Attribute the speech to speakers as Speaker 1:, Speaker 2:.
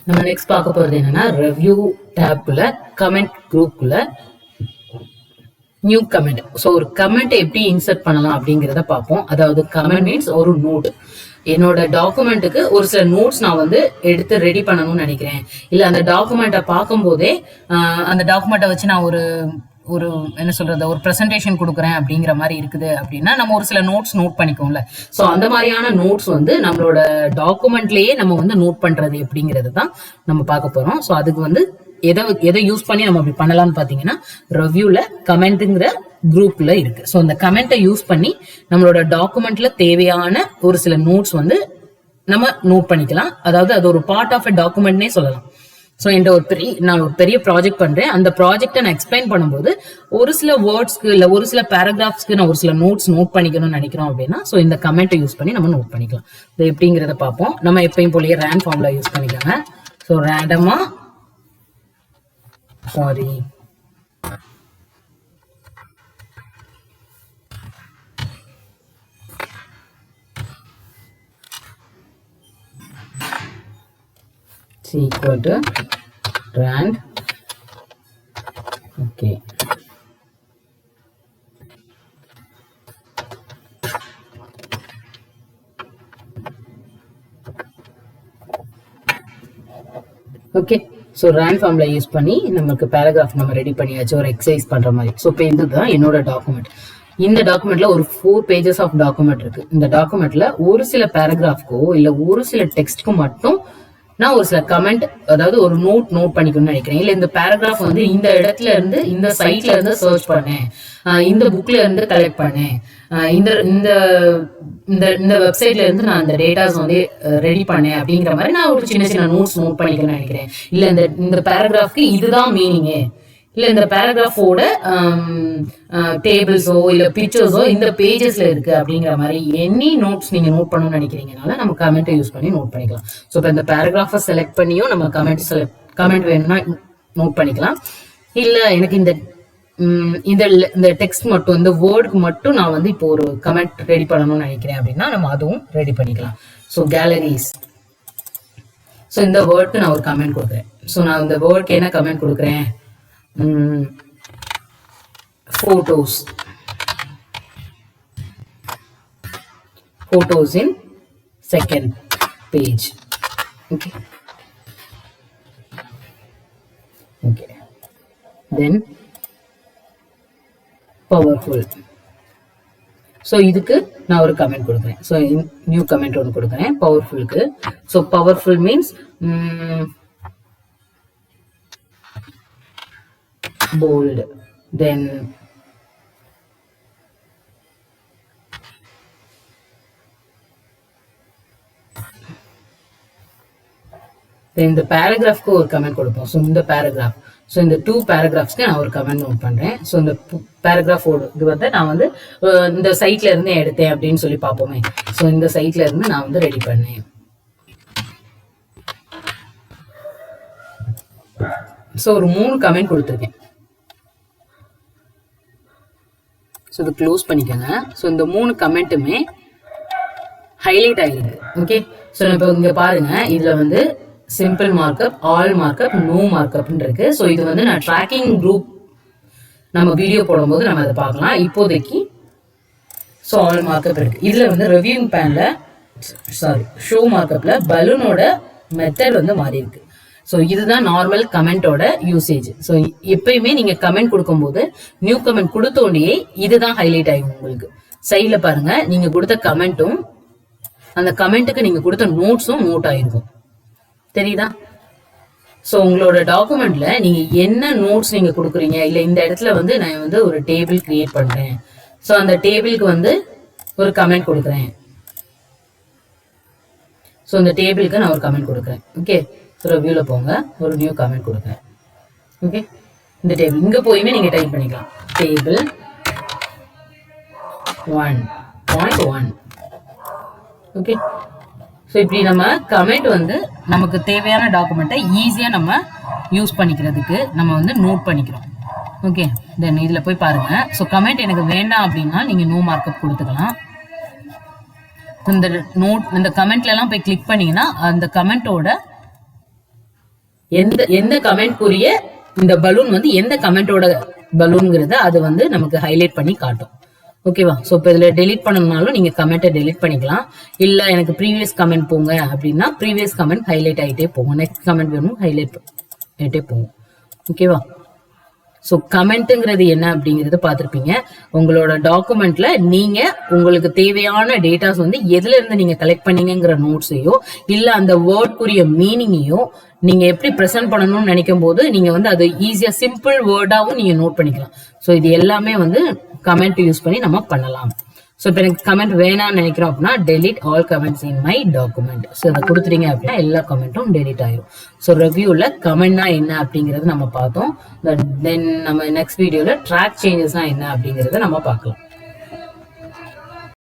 Speaker 1: நம்ம நெக்ஸ்ட் பார்க்க போறது என்னன்னா ரிவ்யூ டேப்ல கமெண்ட் குரூப்ல நியூ கமெண்ட். ஸோ ஒரு கமெண்ட் எப்படி இன்சர்ட் பண்ணலாம் அப்படிங்கிறத பார்ப்போம். அதாவது கமெண்ட் மீன்ஸ் ஒரு நோட். என்னோட டாக்குமெண்ட்டுக்கு ஒரு சில நோட்ஸ் நான் வந்து எடுத்து ரெடி பண்ணணும்னு நினைக்கிறேன். இல்லை அந்த டாக்குமெண்ட்டை பார்க்கும் போதே அந்த டாக்குமெண்ட்டை வச்சு நான் ஒரு ஒரு என்ன சொல்றது ஒரு ப்ரெசன்டேஷன் கொடுக்குறேன் அப்படிங்கிற மாதிரி இருக்குது அப்படின்னா நம்ம ஒரு சில நோட்ஸ் நோட் பண்ணிக்கோம்ல. ஸோ அந்த மாதிரியான நோட்ஸ் வந்து நம்மளோட டாக்குமெண்ட்லயே நம்ம வந்து நோட் பண்றது எப்படிங்கிறது தான் நம்ம பார்க்க போறோம். ஸோ அதுக்கு வந்து எதை யூஸ் பண்ணி நம்ம அப்படி பண்ணலாம்னு பாத்தீங்கன்னா ரிவ்யூல கமெண்ட்ங்கிற குரூப்ல இருக்கு. ஸோ அந்த கமெண்ட்டை யூஸ் பண்ணி நம்மளோட டாக்குமெண்ட்ல தேவையான ஒரு சில நோட்ஸ் வந்து நம்ம நோட் பண்ணிக்கலாம். அதாவது அது ஒரு பார்ட் ஆஃப் எ டாக்குமெண்ட்னே சொல்லலாம். ஸோ நான் ஒரு பெரிய ப்ராஜெக்ட் பண்றேன். அந்த ப்ராஜெக்டை நான் எக்ஸ்பிளைன் பண்ணும்போது ஒரு சில வேர்ட்ஸ்க்கு இல்லை ஒரு சில பேராகிராஃப்ஸ்க்கு நான் ஒரு சில நோட்ஸ் நோட் பண்ணிக்கணும்னு நினைக்கிறோம் அப்படின்னா ஸோ இந்த கமெண்ட்டை யூஸ் பண்ணி நம்ம நோட் பண்ணிக்கலாம். இது எப்படிங்கிறத பார்ப்போம். நம்ம எப்பயும் போலயே ரேண்ட் ஃபார்ம்ல யூஸ் பண்ணிக்கோங்க. ஸோ ரேண்டமா equal to rand. Okay. Okay. So rand formula use பண்ணி நமக்கு பேராகிராஃப் நம்ம ரெடி பண்ணியாச்சு ஒரு எக்ஸசைஸ் பண்ற மாதிரி. ஸோ இப்போ இதுதான் என்னோட டாக்குமெண்ட். இந்த டாக்குமெண்ட்ல ஒரு 4 pages ஆஃப் டாக்குமெண்ட் இருக்கு. இந்த டாக்குமெண்ட்ல ஒரு சில பேராகிராஃப்க்கோ இல்ல ஒரு சில டெக்ஸ்ட்க்கு மட்டும் நான் ஒரு சில கமெண்ட் அதாவது ஒரு நோட் பண்ணிக்கணும்னு நினைக்கிறேன். இல்ல இந்த பேராகிராஃப் வந்து இந்த இடத்துல இருந்து இந்த சைட்ல இருந்து சர்ச் பண்ணேன், இந்த புக்ல இருந்து கலெக்ட் பண்ணேன், இந்த இந்த இந்த வெப்சைட்ல இருந்து நான் இந்த டேட்டாஸ் வந்து ரெடி பண்ணேன் அப்படிங்கிற மாதிரி நான் ஒரு சின்ன சின்ன நோட்ஸ் நோட் பண்ணிக்கணும்னு நினைக்கிறேன். இல்ல இந்த பேராகிராஃப்க்கு இதுதான் மீனிங்கு, இல்ல இந்த பேராகிராஃபோட டேபிள்ஸோ இல்ல பிக்சர்ஸோ இந்த பேஜஸ்ல இருக்கு அப்படிங்கிற மாதிரி எனி நோட்ஸ் நீங்க நோட் பண்ணணும்னு நினைக்கிறீங்கனால நம்ம கமெண்ட்டை யூஸ் பண்ணி நோட் பண்ணிக்கலாம். ஸோ இப்போ இந்த பேராகிராஃபை செலக்ட் பண்ணியும் நம்ம கமெண்ட் வேணும்னா நோட் பண்ணிக்கலாம். இல்ல எனக்கு இந்த டெக்ஸ்ட் மட்டும் இந்த வேர்டுக்கு மட்டும் நான் வந்து இப்போ ஒரு கமெண்ட் ரெடி பண்ணணும்னு நினைக்கிறேன் அப்படின்னா நம்ம அதுவும் ரெடி பண்ணிக்கலாம். So calories. ஸோ இந்த வேர்டுக்கு நான் ஒரு கமெண்ட் கொடுக்குறேன். ஸோ நான் இந்த வேர்டுக்கு என்ன கமெண்ட் கொடுக்குறேன்? photos in second page. Okay. Then powerful. So இதுக்கு நான் ஒரு கமெண்ட் கொடுக்குறேன். ஸோ நியூ கமெண்ட் ஒன்று கொடுக்குறேன் பவர்ஃபுல்க்கு. So powerful means bold. Then இந்த பேராகிராஃப்க்கு ஒரு கமெண்ட் கொடுப்போம். ஸோ இந்த பேராகிராஃப், ஸோ இந்த 2 paragraphsக்கு நான் ஒரு கமெண்ட் நோட் பண்றேன். ஸோ இந்த பேராகிராஃபோட இது வந்து நான் வந்து இந்த சைட்ல இருந்து எடுத்தேன் அப்படின்னு சொல்லி பார்ப்போமே. ஸோ இந்த சைட்ல இருந்து நான் வந்து ரெடி பண்ணேன். ஸோ ஒரு 3 கமெண்ட் கொடுத்துருக்கேன். ஸோ இது க்ளோஸ் பண்ணிக்கோங்க. ஸோ இந்த 3 கமெண்ட்டுமே ஹைலைட் ஆகிருக்கு. ஓகே. ஸோ இப்போ இங்கே பாருங்க, இதில் வந்து simple markup, all markup, no மார்க்அப்னு இருக்கு. ஸோ இது வந்து நான் ட்ராக்கிங் குரூப் நம்ம வீடியோ போடும்போது நம்ம அதை பார்க்கலாம். இப்போதைக்கு ஸோ ஆல் மார்க்அப் இருக்கு. இதில் வந்து ரிவ்யூங் பேன்ல ஷோ மார்க்அப்ல பலூனோட மெத்தட் வந்து மாறி இருக்கு. ஸோ இதுதான் நார்மல் கமெண்டோட யூசேஜ். ஸோ எப்பயுமே நீங்க கமெண்ட் கொடுக்கும்போது நியூ கமெண்ட் கொடுத்தோடனே இதுதான் ஹைலைட் ஆகும். உங்களுக்கு சைடில் பாருங்க, நீங்க கொடுத்த கமெண்ட்டும் அந்த கமெண்ட்டுக்கு நீங்க கொடுத்த நோட்ஸும் நோட் ஆயிருக்கும். தெரியுதா? ஸோ உங்களோட டாக்குமெண்ட்ல நீங்க என்ன நோட்ஸ் நீங்க கொடுக்குறீங்க, இல்லை இந்த இடத்துல வந்து நான் வந்து ஒரு டேபிள் கிரியேட் பண்றேன், ஸோ அந்த டேபிளுக்கு வந்து ஒரு கமெண்ட் கொடுக்குறேன். ஸோ இந்த டேபிளுக்கு நான் ஒரு கமெண்ட் கொடுக்குறேன். ஓகே. ஸோ ரிவ்யூல போங்க, ஒரு நியூ கமெண்ட் கொடுக்குறேன். ஓகே. இந்த டேபிள் இங்க போயுமே நீங்க டைப் பண்ணிக்கலாம். டேபிள் 1.1. ஓகே. ஸோ இப்படி நம்ம கமெண்ட் வந்து நமக்கு தேவையான டாக்குமெண்ட்டை ஈஸியாக நம்ம யூஸ் பண்ணிக்கிறதுக்கு நம்ம வந்து நோட் பண்ணிக்கிறோம். ஓகே. தென் இதில் போய் பாருங்க. ஸோ கமெண்ட் எனக்கு வேண்டாம் அப்படின்னா நீங்கள் நோ மார்க்அப் கொடுத்துக்கலாம். இந்த கமெண்ட்ல எல்லாம் போய் கிளிக் பண்ணீங்கன்னா அந்த கமெண்டோட எந்த கமெண்ட்க்குரிய இந்த பலூன் வந்து எந்த கமெண்டோட பலூன்ங்கிறத அது வந்து நமக்கு ஹைலைட் பண்ணி காட்டும். ஓகேவா? ஸோ இப்போ இதில் டெலிட் பண்ணணும்னாலும் நீங்கள் கமெண்ட்டை டெலிட் பண்ணிக்கலாம். இல்லை எனக்கு ப்ரீவியஸ் கமெண்ட் போங்க அப்படின்னா ப்ரீவியஸ் கமெண்ட் ஹைலைட் ஆகிட்டே போகும். நெக்ஸ்ட் கமெண்ட் வேணும் ஹைலைட் ஆகிட்டே போகும். ஓகேவா? ஸோ கமெண்ட்டுங்கிறது என்ன அப்படிங்கிறத பார்த்துருப்பீங்க. உங்களோட டாக்குமெண்ட்ல நீங்க உங்களுக்கு தேவையான டேட்டாஸ் வந்து எதுல இருந்து நீங்க கலெக்ட் பண்ணீங்கிற நோட்ஸையோ இல்ல அந்த வேர்ட்க்குரிய மீனிங்கையோ நீங்க எப்படி ப்ரெசென்ட் பண்ணணும்னு நினைக்கும் போது நீங்க வந்து அது ஈஸியா சிம்பிள் வேர்டாவும் நீங்க நோட் பண்ணிக்கலாம். ஸோ இது எல்லாமே வந்து கமெண்ட் யூஸ் பண்ணி நம்ம பண்ணலாம். ஸோ இப்போ எனக்கு கமெண்ட் வேணாம்னு நினைக்கிறோம் அப்படின்னா delete all comments in my document. So அதை கொடுத்துட்டீங்க அப்படின்னா எல்லா கமெண்ட்டும் டெலிட் ஆயிடும். ஸோ ரிவ்யூவில் கமெண்ட்னா என்ன அப்படிங்கிறது நம்ம பார்த்தோம். தென் நம்ம நெக்ஸ்ட் வீடியோவில் ட்ராக் சேஞ்சஸ்னா என்ன அப்படிங்கிறத நம்ம பார்க்கலாம்.